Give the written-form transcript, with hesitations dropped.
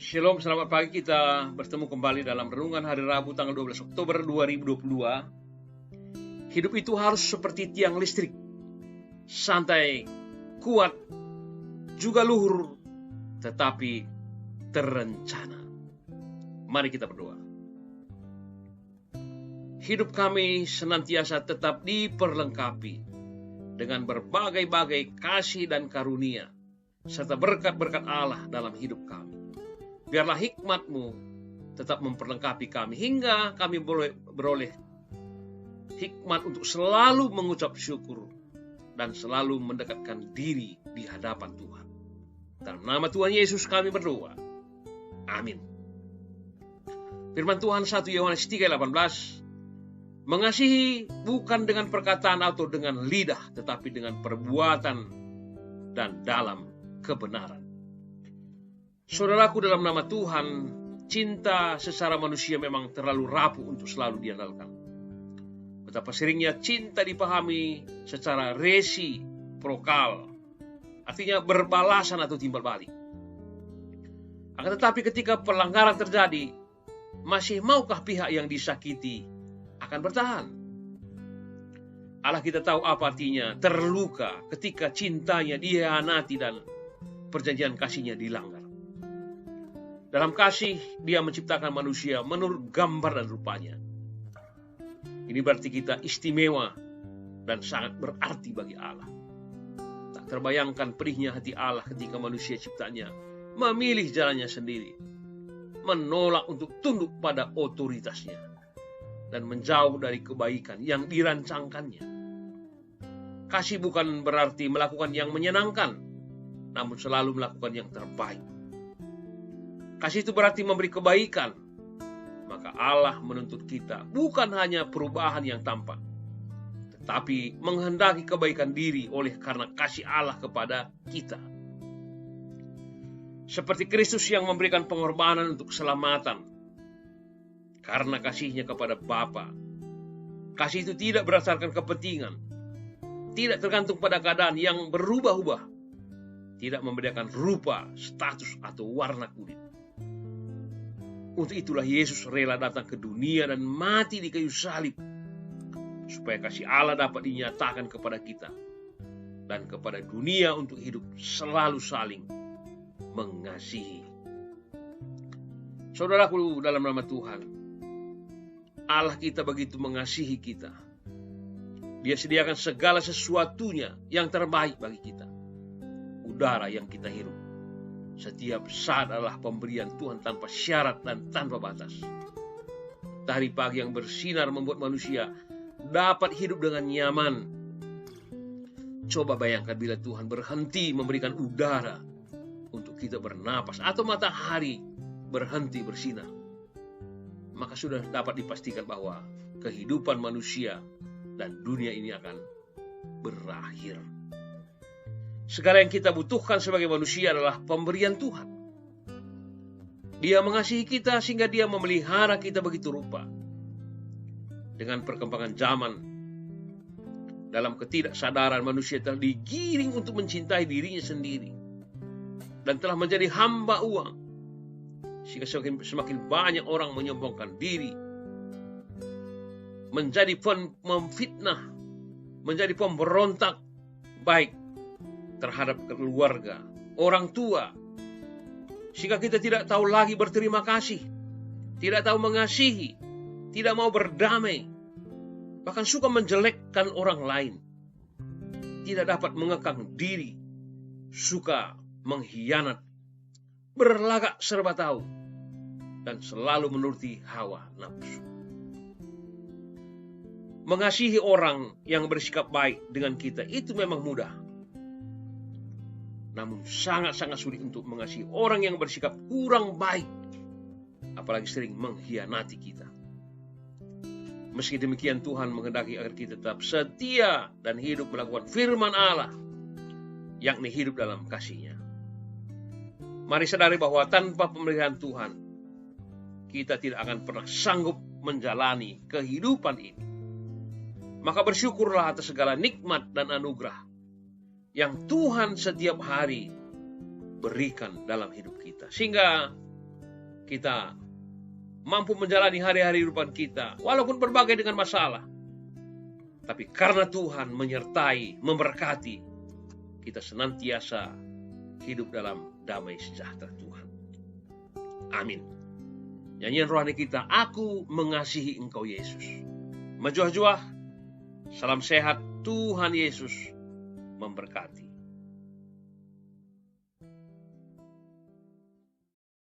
Shalom, selamat pagi. Kita bertemu kembali dalam renungan hari Rabu tanggal 12 Oktober 2022. Hidup itu harus seperti tiang listrik, santai, kuat, juga luhur, tetapi terencana. Mari kita berdoa. Hidup kami senantiasa tetap diperlengkapi dengan berbagai-bagai kasih dan karunia, serta berkat-berkat Allah dalam hidup kami. Biarlah hikmat-Mu tetap memperlengkapi kami hingga kami beroleh hikmat untuk selalu mengucap syukur dan selalu mendekatkan diri di hadapan Tuhan. Dalam nama Tuhan Yesus kami berdoa. Amin. Firman Tuhan 1 Yohanes 3:18, mengasihi bukan dengan perkataan atau dengan lidah, tetapi dengan perbuatan dan dalam kebenaran. Saudaraku, dalam nama Tuhan, cinta secara manusia memang terlalu rapuh untuk selalu diandalkan. Betapa seringnya cinta dipahami secara resiprokal, artinya berbalasan atau timbal balik. Akan tetapi ketika pelanggaran terjadi, masih maukah pihak yang disakiti akan bertahan? Allah kita tahu apa artinya terluka ketika cintanya dihianati dan perjanjian kasihnya dilanggar. Dalam kasih, Dia menciptakan manusia menurut gambar dan rupanya. Ini berarti kita istimewa dan sangat berarti bagi Allah. Tak terbayangkan pedihnya hati Allah ketika manusia ciptanya memilih jalannya sendiri, menolak untuk tunduk pada otoritasnya, dan menjauh dari kebaikan yang dirancangkannya. Kasih bukan berarti melakukan yang menyenangkan, namun selalu melakukan yang terbaik. Kasih itu berarti memberi kebaikan. Maka Allah menuntut kita bukan hanya perubahan yang tampak, tetapi menghendaki kebaikan diri oleh karena kasih Allah kepada kita. Seperti Kristus yang memberikan pengorbanan untuk keselamatan karena kasihnya kepada Bapa. Kasih itu tidak berdasarkan kepentingan, tidak tergantung pada keadaan yang berubah-ubah, tidak membedakan rupa, status, atau warna kulit. Untuk itulah Yesus rela datang ke dunia dan mati di kayu salib, supaya kasih Allah dapat dinyatakan kepada kita dan kepada dunia untuk hidup selalu saling mengasihi. Saudaraku, dalam nama Tuhan, Allah kita begitu mengasihi kita. Dia sediakan segala sesuatunya yang terbaik bagi kita. Udara yang kita hirup setiap saat adalah pemberian Tuhan tanpa syarat dan tanpa batas. Matahari pagi yang bersinar membuat manusia dapat hidup dengan nyaman. Coba bayangkan bila Tuhan berhenti memberikan udara untuk kita bernapas, atau matahari berhenti bersinar. Maka sudah dapat dipastikan bahwa kehidupan manusia dan dunia ini akan berakhir. Segala yang kita butuhkan sebagai manusia adalah pemberian Tuhan. Dia mengasihi kita sehingga Dia memelihara kita begitu rupa. Dengan perkembangan zaman, dalam ketidaksadaran manusia telah digiring untuk mencintai dirinya sendiri dan telah menjadi hamba uang, sehingga semakin banyak orang menyombongkan diri, menjadi memfitnah, menjadi pemberontak, baik terhadap keluarga, orang tua, sehingga kita tidak tahu lagi berterima kasih, tidak tahu mengasihi, tidak mau berdamai, bahkan suka menjelekkan orang lain, tidak dapat mengekang diri, suka mengkhianat, berlagak serba tahu, dan selalu menuruti hawa nafsu. Mengasihi orang yang bersikap baik dengan kita itu memang mudah. Namun sangat-sangat sulit untuk mengasihi orang yang bersikap kurang baik, apalagi sering mengkhianati kita. Meski demikian, Tuhan menghendaki agar kita tetap setia dan hidup melakukan firman Allah, yakni hidup dalam kasih-Nya. Mari sadari bahwa tanpa pemeliharaan Tuhan, kita tidak akan pernah sanggup menjalani kehidupan ini. Maka bersyukurlah atas segala nikmat dan anugerah yang Tuhan setiap hari berikan dalam hidup kita. Sehingga kita mampu menjalani hari-hari kehidupan kita, walaupun berbagai dengan masalah. Tapi karena Tuhan menyertai, memberkati, kita senantiasa hidup dalam damai sejahtera Tuhan. Amin. Nyanyian rohani kita, Aku Mengasihi Engkau Yesus. Majuah-juah, salam sehat, Tuhan Yesus memberkati.